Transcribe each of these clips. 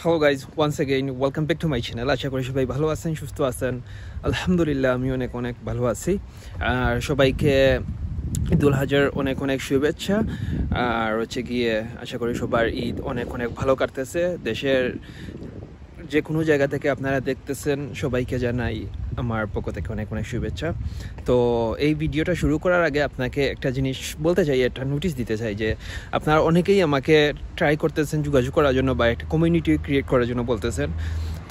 Hello guys, once again welcome back to my channel. আশা করি সবাই ভালো আছেন, সুস্থ আছেন। আলহামদুলিল্লাহ, আমি অনেক ভালো আছি। আর সবাইকে ঈদুল হাজার অনেক শুভেচ্ছা। আর হচ্ছে গিয়ে আশা করি সবার ঈদ অনেক ভালো কাটতেছে। দেশের যে কোনো জায়গা থেকে আপনারা দেখতেছেন, সবাইকে জানাই আমার পক্ষ থেকে অনেক শুভেচ্ছা। তো এই ভিডিওটা শুরু করার আগে আপনাকে একটা জিনিস বলতে চাই, একটা নোটিশ দিতে চাই যে আপনারা অনেকেই আমাকে ট্রাই করতেছেন যোগাযোগ করার জন্য বা একটা কমিউনিটি ক্রিয়েট করার জন্য বলতেছেন।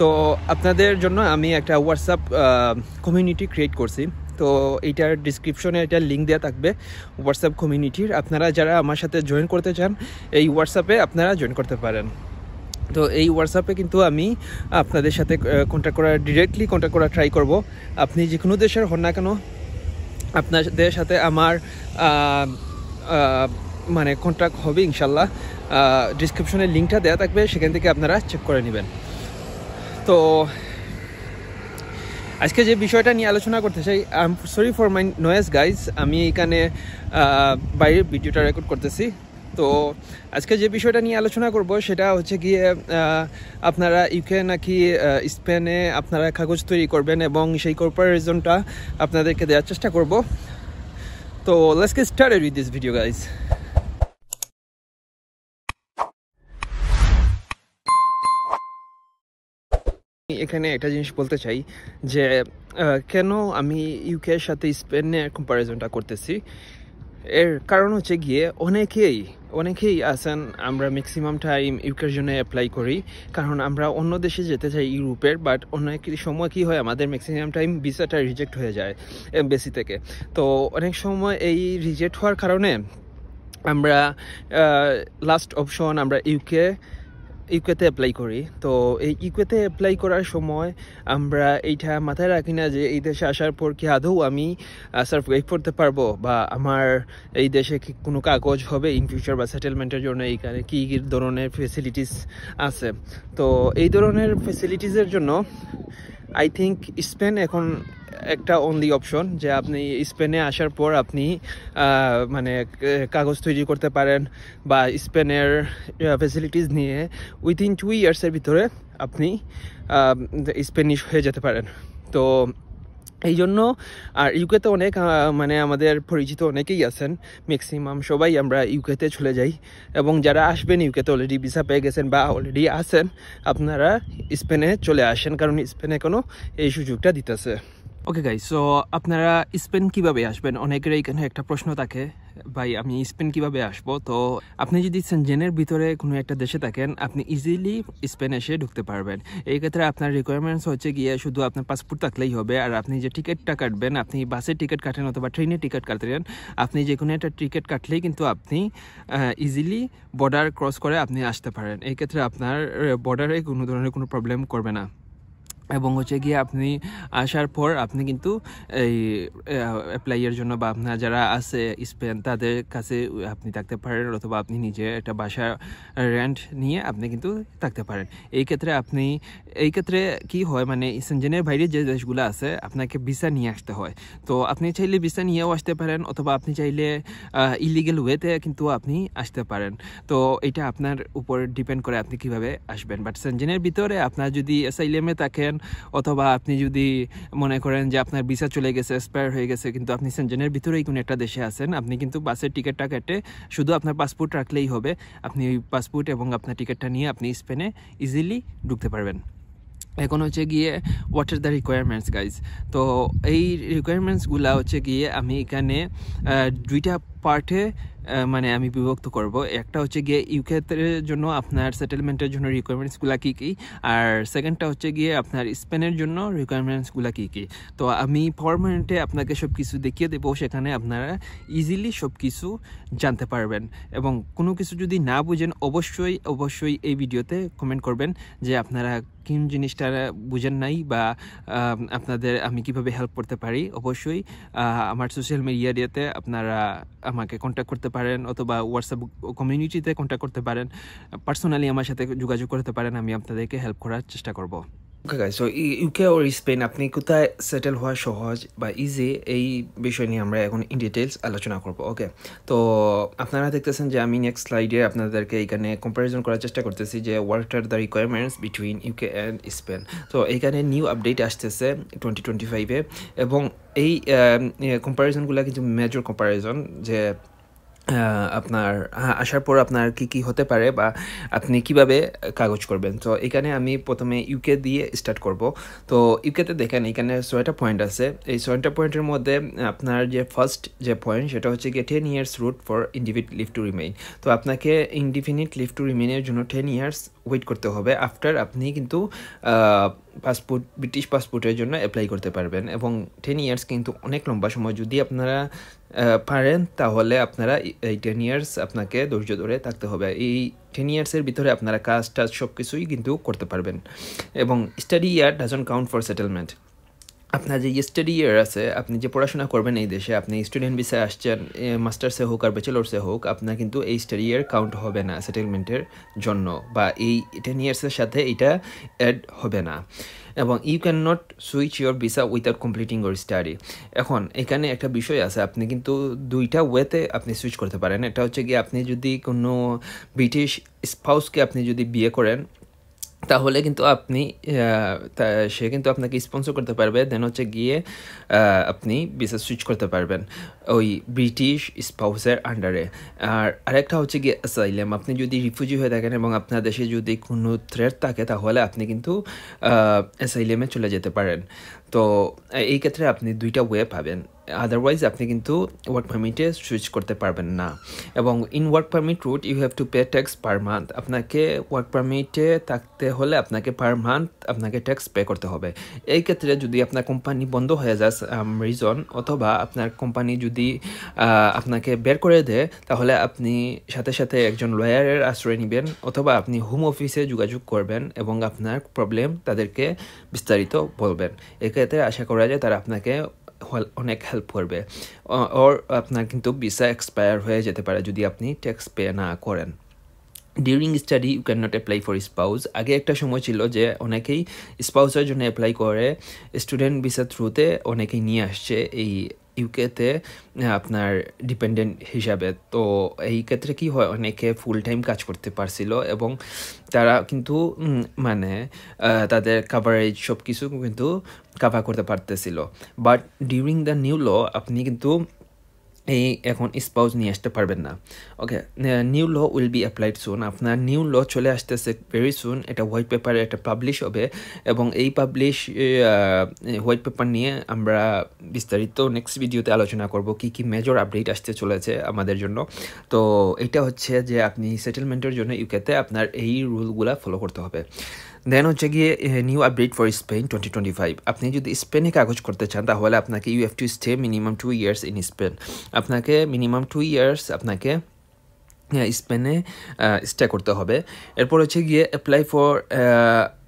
তো আপনাদের জন্য আমি একটা হোয়াটসঅ্যাপ কমিউনিটি ক্রিয়েট করছি। তো এইটার ডিসক্রিপশনে একটা লিঙ্ক দেওয়া থাকবে হোয়াটসঅ্যাপ কমিউনিটির। আপনারা যারা আমার সাথে জয়েন করতে চান, এই হোয়াটসঅ্যাপে আপনারা জয়েন করতে পারেন। তো এই হোয়াটসঅ্যাপে কিন্তু আমি আপনাদের সাথে ডিরেক্টলি কন্ট্যাক্ট করা ট্রাই করব। আপনি যে কোনো দেশের হন না কেন, আপনাদের সাথে আমার মানে কন্ট্যাক্ট হবে ইনশাল্লাহ। ডিসক্রিপশনে লিঙ্কটা দেওয়া থাকবে, সেখান থেকে আপনারা চেক করে নেবেন। তো আজকে যে বিষয়টা নিয়ে আলোচনা করতে চাই, I am sorry for my noise guys. আমি এখানে বাইরে ভিডিওটা রেকর্ড করতেছি। তো আজকে যে বিষয়টা নিয়ে আলোচনা করব সেটা হচ্ছে গিয়ে আপনারা ইউকে নাকি স্পেনে আপনারা কাগজ তৈরি করবেন এবং সেই কম্পারিজনটা আপনাদেরকে দেওয়ার চেষ্টা করব। তো let's get started with this video guys. এখানে একটা জিনিস বলতে চাই যে কেন আমি ইউকের সাথে স্পেনের কম্পারিজনটা করতেছি। এর কারণ হচ্ছে গিয়ে অনেকেই আছেন, আমরা ম্যাক্সিমাম টাইম ইউকের জন্য অ্যাপ্লাই করি কারণ আমরা অন্য দেশে যেতে চাই ইউরোপের, বাট অনেক সময় কী হয়, আমাদের ম্যাক্সিমাম টাইম ভিসাটা রিজেক্ট হয়ে যায় এমবেসি থেকে। তো অনেক সময় এই রিজেক্ট হওয়ার কারণে আমরা লাস্ট অপশন আমরা ইউকেতে অ্যাপ্লাই করি। তো এই ইউকেতে অ্যাপ্লাই করার সময় আমরা এইটা মাথায় রাখি না যে এই দেশে আসার পর কি আদৌ আমি সার্ভাইভ করতে পারবো, বা আমার এই দেশে কি কোনো কাগজ হবে ইন ফিউচার বা সেটেলমেন্টের জন্য এইখানে কী ধরনের ফেসিলিটিস আছে। তো এই ধরনের ফেসিলিটিসের জন্য আই থিঙ্ক স্পেন এখন একটা অনলি অপশন, যে আপনি স্পেনে আসার পর আপনি মানে কাগজ তৈরি করতে পারেন বা স্পেনের ফেসিলিটিস নিয়ে উইথিন 2 ইয়ার্সের ভিতরে আপনি স্পেনিশ হয়ে যেতে পারেন। তো এই জন্য আর ইউকেতে অনেক মানে আমাদের পরিচিত অনেকেই আছেন, ম্যাক্সিমাম সবাই আমরা ইউকেতে চলে যাই। এবং যারা আসবেন ইউকেতে অলরেডি ভিসা পেয়ে গেছেন বা অলরেডি আছেন, আপনারা স্পেনে চলে আসেন, কারণ স্পেনে এখনও এই সুযোগটা দিতেছে। ওকে গাইস, সো আপনারা স্পেন কিভাবে আসবেন? অনেকের এখানে একটা প্রশ্ন থাকে, ভাই আমি স্পেন কিভাবে আসবো? তো আপনি যদি সেনজেনের ভিতরে কোনো একটা দেশে থাকেন, আপনি ইজিলি স্পেন এসে ঢুকতে পারবেন। এই ক্ষেত্রে আপনার রিকোয়ারমেন্টস হচ্ছে গিয়ে শুধু আপনার পাসপোর্ট থাকলেই হবে। আর আপনি যে টিকিটটা কাটবেন, আপনি বাসের টিকিট কাটেন অথবা ট্রেনের টিকিট কাটেন, আপনি যে কোনো একটা টিকিট কাটলেই কিন্তু আপনি ইজিলি বর্ডার ক্রস করে আপনি আসতে পারেন। এই ক্ষেত্রে আপনার বর্ডারে কোনো ধরনের কোনো প্রবলেম করবে না। এবং হচ্ছে গিয়ে আপনি আসার পর আপনি কিন্তু এই অ্যাপ্লাইয়ের জন্য বা আপনার যারা আছে স্পেন তাদের কাছে আপনি থাকতে পারেন, অথবা আপনি নিজে একটা বাসা রেন্ট নিয়ে আপনি কিন্তু থাকতে পারেন। এই ক্ষেত্রে কি হয়, মানে সেনজেনের বাইরে যে দেশগুলো আছে আপনাকে ভিসা নিয়ে আসতে হয়। তো আপনি চাইলে ভিসা নিয়েও আসতে পারেন, অথবা আপনি চাইলে ইলিগেল ওয়েতে কিন্তু আপনি আসতে পারেন। তো এটা আপনার উপর ডিপেন্ড করে আপনি কিভাবে আসবেন। বাট সেনজেনের ভিতরে আপনার যদি অ্যাসাইলেমে থাকেন, অথবা আপনি যদি মনে করেন যে আপনার ভিসা চলে গেছে, এক্সপায়ার হয়ে গেছে, কিন্তু আপনি সেনজেনের ভিতরেই কোনো একটা দেশে আছেন, আপনি কিন্তু বাসের টিকিটটা কেটে শুধু আপনার পাসপোর্ট রাখলেই হবে। আপনি ওই পাসপোর্ট এবং আপনার টিকিটটা নিয়ে আপনি স্পেনে ইজিলি ঢুকতে পারবেন। এখন হচ্ছে গিয়ে what are the requirements guys. তো এই রিকোয়ারমেন্টসগুলো হচ্ছে গিয়ে আমি এখানে দুইটা পার্টে মানে আমি বিভক্ত করব। একটা হচ্ছে গিয়ে ইউকের জন্য আপনার সেটেলমেন্টের জন্য রিকোয়ারমেন্টসগুলো কী কী, আর সেকেন্ডটা হচ্ছে গিয়ে আপনার স্পেনের জন্য রিকোয়ারমেন্টসগুলো কী কী। তো আমি পারমানেন্টে আপনাকে সব কিছু দেখিয়ে দেবো, সেখানে আপনারা ইজিলি সব কিছু জানতে পারবেন। এবং কোনো কিছু যদি না বুঝেন অবশ্যই এই ভিডিওতে কমেন্ট করবেন যে আপনারা কোন জিনিসটা বুঝেন নাই, বা আপনাদের আমি কিভাবে হেল্প করতে পারি। অবশ্যই আমার সোশ্যাল মিডিয়াতে আপনারা আমাকে কন্ট্যাক্ট করতে পারেন, অথবা হোয়াটসঅ্যাপ কমিউনিটিতে কন্ট্যাক্ট করতে পারেন, পার্সোনালি আমার সাথে যোগাযোগ করতে পারেন। আমি আপনাদেরকে হেল্প করার চেষ্টা করব। ওকে গাইস, সো ইউকে ওর স্পেন আপনি কোথায় সেটেল হওয়া সহজ বা ইজি, এই বিষয় নিয়ে আমরা এখন ইন ডিটেলস আলোচনা করব। ওকে, তো আপনারা দেখতেছেন যে আমি নেক্সট স্লাইডে আপনাদেরকে এখানে কম্প্যারিজন করার চেষ্টা করতেছি যে what are the requirements between UK and Spain. তো এইখানে নিউ আপডেট আসতেছে 2025-এ, এবং এই কম্প্যারিজনগুলো কিন্তু মেজর কম্প্যারিজন যে আপনার আসার পর আপনার কি হতে পারে বা আপনি কিভাবে কাগজ করবেন। তো এখানে আমি প্রথমে ইউকে দিয়ে স্টার্ট করব। তো ইউকেতে দেখেন এখানে 6টা পয়েন্ট আছে। এই 6টা পয়েন্টের মধ্যে আপনার যে ফার্স্ট যে পয়েন্ট সেটা হচ্ছে গিয়ে 10 years route for indefinite leave to remain. তো আপনাকে ইনডিফিনিট লিভ টু রিমেইনের জন্য 10 years ওয়েট করতে হবে। আফটার আপনি কিন্তু পাসপোর্ট, ব্রিটিশ পাসপোর্টের জন্য অ্যাপ্লাই করতে পারবেন, এবং 10 years কিন্তু অনেক লম্বা সময়। যদি আপনারা পারেন তাহলে আপনারা এই 10 years আপনাকে ধৈর্য ধরে থাকতে হবে। এই 10 yearsের ভিতরে আপনারা কাজ টাজ সব কিছুই কিন্তু করতে পারবেন। এবং study year doesn't count for settlement. আপনার যে স্টাডি ইয়ার আছে, আপনি যে পড়াশোনা করবেন এই দেশে, আপনি স্টুডেন্ট ভিসায় আসছেন, মাস্টার্সে হোক আর ব্যাচেলর্সে হোক, আপনার কিন্তু এই স্টাডি ইয়ার কাউন্ট হবে না সেটেলমেন্টের জন্য, বা এই 10 yearsের সাথে এটা অ্যাড হবে না। এবং you can not switch your visa without completing your study. এখন এখানে একটা বিষয় আছে, আপনি কিন্তু দুইটা ওয়েতে আপনি সুইচ করতে পারেন। এটা হচ্ছে গিয়ে আপনি যদি কোনো ব্রিটিশ স্পাউসকে আপনি যদি বিয়ে করেন, তাহলে কিন্তু আপনি সে কিন্তু আপনাকে স্পন্সর করতে পারবে, দেন হচ্ছে গিয়ে আপনি ভিসা সুইচ করতে পারবেন ওই ব্রিটিশ স্পাউসের আন্ডারে। আর আরেকটা হচ্ছে গিয়ে অ্যাসাইলাম। আপনি যদি রিফিউজি হয়ে থাকেন এবং আপনার দেশে যদি কোনো থ্রেট থাকে, তাহলে আপনি কিন্তু অ্যাসাইলামে চলে যেতে পারেন। তো এই ক্ষেত্রে আপনি দুইটা ওয়ে পাবেন, আদারওয়াইজ আপনি কিন্তু ওয়ার্ক পারমিটে সুইচ করতে পারবেন না। এবং in work permit route you have to pay tax per month. আপনাকে ওয়ার্ক পারমিটে থাকতে হলে আপনাকে পার মান্থ আপনাকে ট্যাক্স পে করতে হবে। এই ক্ষেত্রে যদি আপনার কোম্পানি বন্ধ হয়ে যায় রিজন, অথবা আপনার কোম্পানি যদি আপনাকে বের করে দেয়, তাহলে আপনি সাথে সাথে একজন লয়ারের আশ্রয় নেবেন, অথবা আপনি হোম অফিসে যোগাযোগ করবেন এবং আপনার প্রবলেম তাদেরকে বিস্তারিত বলবেন। এক্ষেত্রে আশা করা যায় তারা আপনাকে অনেক হেল্প করবে। ওর আপনার কিন্তু ভিসা এক্সপায়ার হয়ে যেতে পারে যদি আপনি ট্যাক্স পে না করেন। During study you can not apply for spouse. আগে একটা সময় ছিল যে অনেকেই স্পাউসের জন্য অ্যাপ্লাই করে, স্টুডেন্ট ভিসা থ্রুতে অনেকেই নিয়ে আসছে এই ইউকেতে আপনার ডিপেন্ডেন্ট হিসাবে। তো এই ক্ষেত্রে কি হয়, অনেকে ফুল টাইম কাজ করতে পারছিল এবং তারা কিন্তু মানে তাদের কাভারেজ সব কিছু কিন্তু কাভার করতে পারতেছিল। But during the new law আপনি কিন্তু এই এখন স্পাউস নিয়ে আসতে পারবেন না। Okay, new law will be applied soon. আপনার নিউ ল চলে আসতেছে ভেরি সুন। এটা হোয়াইট পেপারে একটা পাবলিশ হবে, এবং এই পাবলিশ হোয়াইট পেপার নিয়ে আমরা বিস্তারিত নেক্সট ভিডিওতে আলোচনা করব কি কি মেজর আপডেট আসতে চলেছে আমাদের জন্য। তো এটা হচ্ছে যে আপনি সেটেলমেন্টের জন্য ইউকেতে আপনার এই রুলগুলা ফলো করতে হবে। দেন হচ্ছে গিয়ে নিউ আপডেট ফর স্পেন 2025। আপনি যদি স্পেনে কাগজ করতে চান, তাহলে আপনাকে you have to stay minimum 2 years in Spain. আপনাকে মিনিমাম 2 years আপনাকে স্পেনে স্টে করতে হবে। এরপর হচ্ছে গিয়ে apply for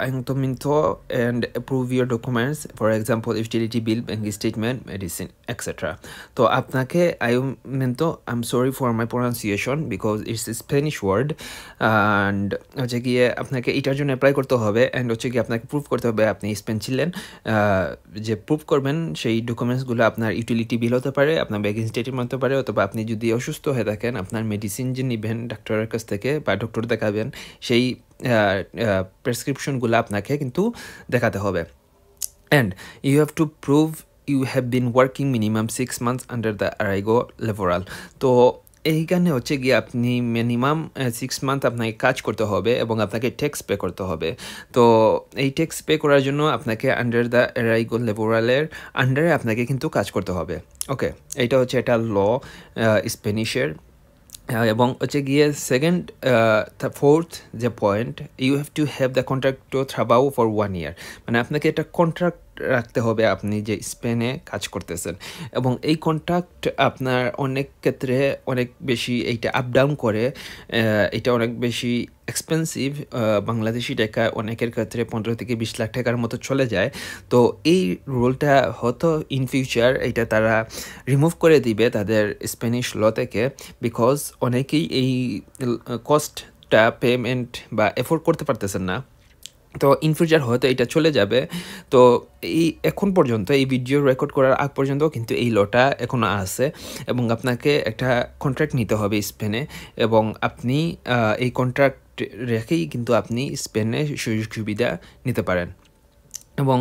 ayuntamiento and approve your documents, for example utility bill, bank statement, medicine etcetera. তো আপনাকে ayuntamiento, I am sorry for my pronunciation because it's Spanish word, and হচ্ছে গিয়ে আপনাকে এটার জন্য অ্যাপ্লাই করতে হবে। অ্যান্ড হচ্ছে গিয়ে আপনাকে প্রুভ করতে হবে আপনি স্পেন ছিলেন। যে প্রুভ করবেন সেই ডকুমেন্টসগুলো আপনার ইউটিলিটি বিল হতে পারে, আপনার ব্যাঙ্ক স্টেটমেন্ট হতে পারে, অথবা আপনি যদি অসুস্থ হয়ে থাকেন আপনার মেডিসিন যে নেবেন ডাক্তারের কাছ থেকে বা ডক্টর দেখাবেন, সেই প্রেসক্রিপশনগুলো আপনাকে কিন্তু দেখাতে হবে। And you have to prove you have been working minimum 6 months under the আরাইগো লেভোরাল। তো এইখানে হচ্ছে গিয়ে আপনি মিনিমাম 6 months আপনাকে কাজ করতে হবে এবং আপনাকে ট্যাক্স পে করতে হবে। তো এই ট্যাক্স পে করার জন্য আপনাকে আন্ডার দ্য আরাইগো লেভোরালের আন্ডারে আপনাকে কিন্তু কাজ করতে হবে। ওকে, এইটা হচ্ছে এটা ল স্প্যানিশের। এবং হচ্ছে গিয়ে সেকেন্ড ফোর্থ যে point, you have to have the contract to থ্রাবাউ ফর 1 year। মানে আপনাকে একটা কন্ট্রাক্ট রাখতে হবে আপনি যে স্পেনে কাজ করতেছেন, এবং এই কন্ট্রাক্ট আপনার অনেক ক্ষেত্রে অনেক বেশি এইটা আপ ডাউন করে, এটা অনেক বেশি এক্সপেন্সিভ। বাংলাদেশি টাকা অনেকের ক্ষেত্রে 15 থেকে 20 লাখ টাকার মতো চলে যায়। তো এই রুলটা হয়তো ইন ফিউচার এটা তারা রিমুভ করে দিবে তাদের স্প্যানিশ ল থেকে, বিকজ অনেকেই এই কস্টটা পেমেন্ট বা এফোর্ড করতে পারতেছেন না। তো ইন ফিউচার হয়তো এটা চলে যাবে। তো এই এখন পর্যন্ত এই ভিডিও রেকর্ড করার আগ পর্যন্ত কিন্তু এই লটা এখনও আছে এবং আপনাকে একটা কন্ট্রাক্ট নিতে হবে স্পেনে, এবং আপনি এই কন্ট্রাক্ট রেখেই কিন্তু আপনি স্পেনে সুযোগ সুবিধা নিতে পারেন। এবং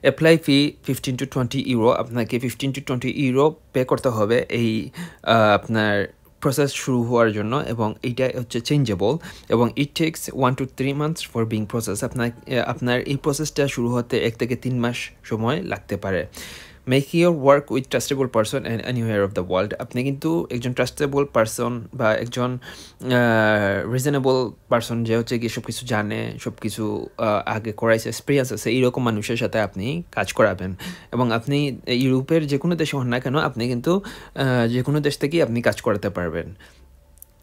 অ্যাপ্লাই ফি 15 to 20 ইউরো, আপনাকে 15 to 20 ইউরো পে করতে হবে এই আপনার প্রসেস শুরু হওয়ার জন্য, এবং এইটা হচ্ছে চেঞ্জেবল, এবং it takes 1 to 3 months for being process. আপনার এই প্রসেসটা শুরু হতে 1 থেকে 3 মাস সময় লাগতে পারে। Make your work with trustable person and anywhere of the world. আপনি কিন্তু একজন ট্রাস্টেবল পারসন বা একজন রিজনেবল পারসন যে হচ্ছে কি সব কিছু জানে, সব কিছু আগে করাইছে, এক্সপিরিয়েন্স আছে, এইরকম মানুষের সাথে আপনি কাজ করাবেন। এবং আপনি ইউরোপের যে কোনো দেশে হন না কেন, আপনি কিন্তু যে কোনো দেশ থেকেই আপনি কাজ করাতে পারবেন।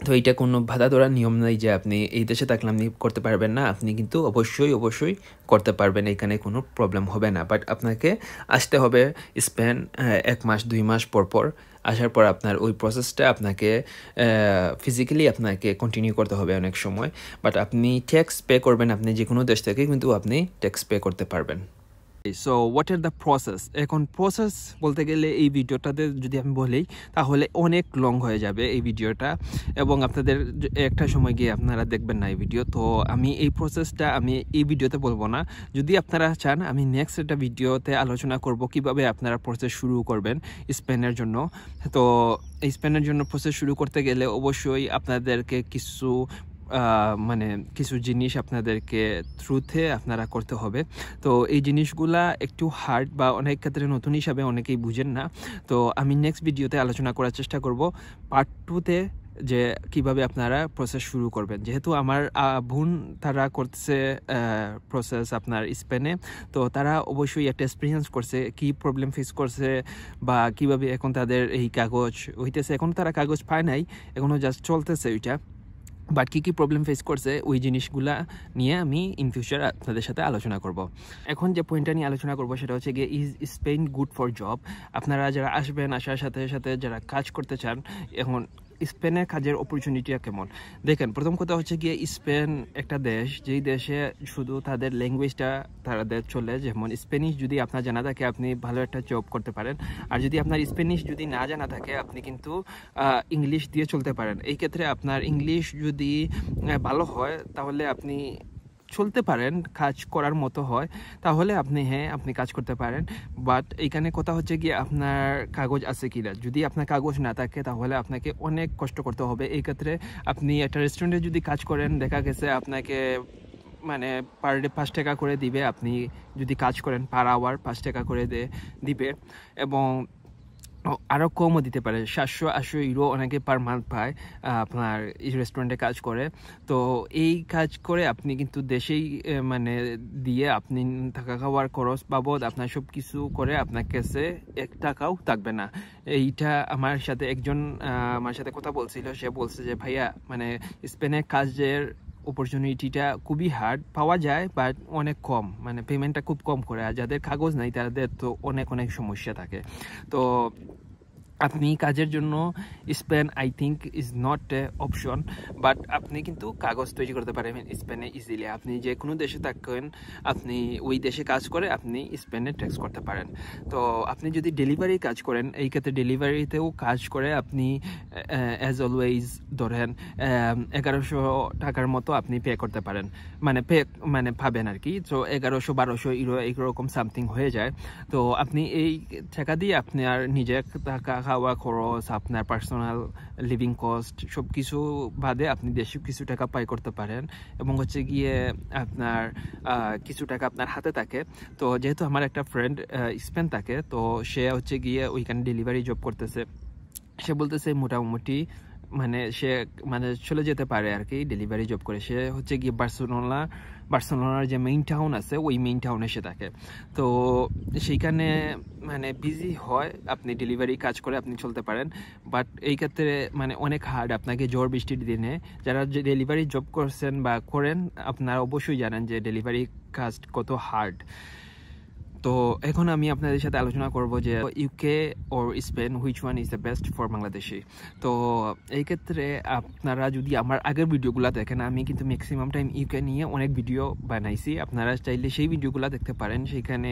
তো এইটা কোনো বাধা ধরার নিয়ম নেই যে আপনি এই দেশে থাকলে আপনি করতে পারবেন না, আপনি কিন্তু অবশ্যই করতে পারবেন, এখানে কোনো প্রবলেম হবে না। বাট আপনাকে আসতে হবে স্পেন 1 মাস 2 মাস পর আসার পর আপনার ওই প্রসেসটা আপনাকে ফিজিক্যালি আপনাকে কন্টিনিউ করতে হবে অনেক সময়। বাট আপনি ট্যাক্স পে করবেন, আপনি যে কোনো দেশ থেকে কিন্তু আপনি ট্যাক্স পে করতে পারবেন। So what are the process? এখন প্রসেস বলতে গেলে এই ভিডিওটাতে যদি আমি বলি তাহলে অনেক লং হয়ে যাবে এই ভিডিওটা, এবং আপনাদের একটা সময় গিয়ে আপনারা দেখবেন না এই ভিডিও। তো আমি এই প্রসেসটা আমি এই ভিডিওতে বলবো না। যদি আপনারা চান আমি নেক্সট একটা ভিডিওতে আলোচনা করব কিভাবে আপনারা প্রসেস শুরু করবেন স্পেনের জন্য। তো এই স্পেনের জন্য প্রসেস শুরু করতে গেলে অবশ্যই আপনাদেরকে মানে কিছু জিনিস আপনাদেরকে থ্রুতে আপনারা করতে হবে। তো এই জিনিসগুলা একটু হার্ড বা অনেক ক্ষেত্রে নতুন হিসাবে অনেকেই বুঝেন না। তো আমি নেক্সট ভিডিওতে আলোচনা করার চেষ্টা করব পার্ট 2-তে যে কিভাবে আপনারা প্রসেস শুরু করবেন। যেহেতু আমার বোন তারা করছে প্রসেস আপনার স্পেনে, তো তারা অবশ্যই একটা এক্সপিরিয়েন্স করছে কি প্রবলেম ফেস করছে বা কিভাবে এখন তাদের এই কাগজ হইতেছে। এখন তারা কাগজ পায় নাই, এখনও জাস্ট চলতেছে ওইটা। বাট কী প্রবলেম ফেস করছে ওই জিনিসগুলা নিয়ে আমি ইন ফিউচার আপনাদের সাথে আলোচনা করব। এখন যে পয়েন্টটা নিয়ে আলোচনা করব সেটা হচ্ছে গিয়ে is Spain good for job? আপনারা যারা আসবেন, আসার সাথে সাথে যারা কাজ করতে চান, এখন স্পেনের কাজের অপরচুনিটিটা কেমন দেখেন। প্রথম কথা হচ্ছে গিয়ে স্পেন একটা দেশ যেই দেশে শুধু তাদের ল্যাঙ্গুয়েজটা তাদের চলে। যেমন স্প্যানিশ যদি আপনার জানা থাকে আপনি ভালো একটা জব করতে পারেন, আর যদি আপনার স্প্যানিশ যদি না জানা থাকে আপনি কিন্তু ইংলিশ দিয়ে চলতে পারেন। এই ক্ষেত্রে আপনার ইংলিশ যদি ভালো হয় তাহলে আপনি চলতে পারেন, কাজ করার মতো হয় তাহলে আপনি কাজ করতে পারেন। বাট এইখানে কথা হচ্ছে কি আপনার কাগজ আছে কিনা। যদি আপনার কাগজ না থাকে তাহলে আপনাকে অনেক কষ্ট করতে হবে। এই ক্ষেত্রে আপনি একটা রেস্টুরেন্টে যদি কাজ করেন, দেখা গেছে আপনাকে মানে পার ডে 5 টাকা করে দিবে। আপনি যদি কাজ করেন পার আওয়ার 5 টাকা করে দিবে, এবং আরও কমও দিতে পারে। 700-800 ইউরো অনেকে পার মান্থ পায় আপনার এই রেস্টুরেন্টে কাজ করে। তো এই কাজ করে আপনি কিন্তু দেশেই মানে দিয়ে আপনি থাকা খাওয়ার খরচ বাবদ আপনার সব কিছু করে আপনার কাছে 1 টাকাও থাকবে না। এইটা আমার সাথে একজন আমার সাথে কথা বলছিল, সে বলছে যে ভাইয়া মানে স্পেনে কাজের অপরচুনিটিটা খুবই হার্ড, পাওয়া যায় বাট অনেক কম, মানে পেমেন্টটা খুব কম করে। আর যাদের কাগজ নাই তাদের তো অনেক সমস্যা থাকে। তো আপনি কাজের জন্য Spain I think is not A option, but আপনি কিন্তু কাগজ তৈরি করতে পারেন স্পেনে ইজিলি। আপনি যে কোনো দেশে থাকেন, আপনি ওই দেশে কাজ করে আপনি স্পেনে ট্যাক্স করতে পারেন। তো আপনি যদি ডেলিভারি কাজ করেন, এই ক্ষেত্রে ডেলিভারিতেও কাজ করে আপনি অ্যাজ অলওয়েজ ধরেন 1100 টাকার মতো আপনি পে করতে পারেন, মানে পাবেন আর কি। তো 1100-1200 ইউরো এইরকম সামথিং হয়ে যায়। তো আপনি এই টাকা দিয়ে আপনার নিজের টাকা খাওয়া খরচ, আপনার পার্সোনাল লিভিং কস্ট সব কিছু বাদে আপনি দেশে কিছু টাকা পাই করতে পারেন, এবং হচ্ছে গিয়ে আপনার কিছু টাকা আপনার হাতে থাকে। তো যেহেতু আমার একটা ফ্রেন্ড স্পেন থাকে, তো সে হচ্ছে গিয়ে ওইখানে ডেলিভারি জব করতেছে। সে বলতেছে মোটামুটি সে চলে যেতে পারে আর কি ডেলিভারি জব করে। সে হচ্ছে গিয়ে বার্সেলোনার যে মেইন টাউন আছে ওই মেইন টাউনে সে থাকে। তো সেইখানে বিজি হয়, আপনি ডেলিভারি কাজ করে আপনি চলতে পারেন। বাট এই ক্ষেত্রে অনেক হার্ড। আপনাকে ঝড় বৃষ্টির দিনে যারা ডেলিভারি জব করছেন বা করেন আপনারা অবশ্যই জানেন যে ডেলিভারি কাজ কত হার্ড। তো এখন আমি আপনাদের সাথে আলোচনা করব যে UK or Spain which one is the best for Bangladeshi. তো এই ক্ষেত্রে আপনারা যদি আমার আগের ভিডিওগুলো দেখেন, আমি কিন্তু ম্যাক্সিমাম টাইম ইউকে নিয়ে অনেক ভিডিও বানাইছি, আপনারা চাইলে সেই ভিডিওগুলো দেখতে পারেন। সেখানে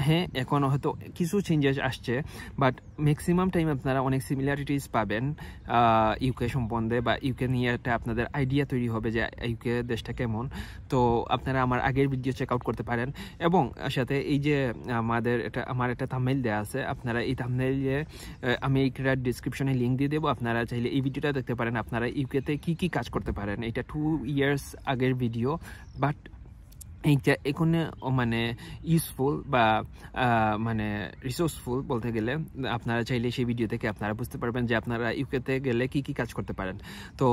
হ্যাঁ এখনও হয়তো কিছু চেঞ্জেস আসছে, বাট ম্যাক্সিমাম টাইম আপনারা অনেক সিমিলারিটিস পাবেন ইউকে সম্বন্ধে, বা ইউকে নিয়ে একটা আপনাদের আইডিয়া তৈরি হবে যে ইউকে দেশটা কেমন। তো আপনারা আমার আগের ভিডিও চেক আউট করতে পারেন, এবং সাথে এই যে আমার একটা থাম্বনেইল দেওয়া আছে, আপনারা এই থাম্বনেইলে আমি একটা ডিসক্রিপশনে লিঙ্ক দিয়ে দেবো, আপনারা চাইলে এই ভিডিওটা দেখতে পারেন। আপনারা ইউকেতে কি কাজ করতে পারেন, এটা 2 ইয়ার্স আগের ভিডিও, বাট এইটা এখানে মানে ইউজফুল বা মানে রিসোর্সফুল বলতে গেলে। আপনারা চাইলে সেই ভিডিও থেকে আপনারা বুঝতে পারবেন যে আপনারা ইউকেতে গেলে কি কাজ করতে পারেন। তো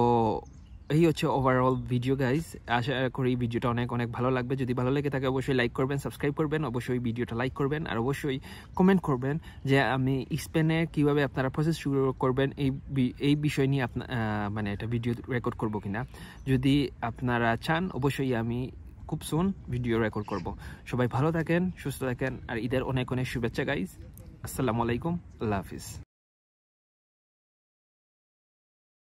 এই হচ্ছে ওভারঅল ভিডিও গাইজ। আশা করি ভিডিওটা অনেক ভালো লাগবে। যদি ভালো লেগে থাকে অবশ্যই লাইক করবেন, সাবস্ক্রাইব করবেন, অবশ্যই ভিডিওটা লাইক করবেন, আর অবশ্যই কমেন্ট করবেন যে আমি স্পেনে কিভাবে আপনারা প্রসেস শুরু করবেন এই বিষয় নিয়ে মানে একটা ভিডিও রেকর্ড করবো কিনা। যদি আপনারা চান অবশ্যই আমি খুব সুন ভিডিও রেকর্ড করব। সবাই ভালো থাকেন, সুস্থ থাকেন, আর ঈদের অনেক শুভেচ্ছা গাইজ। আসসালামু আলাইকুম, আল্লাহ হাফিজ।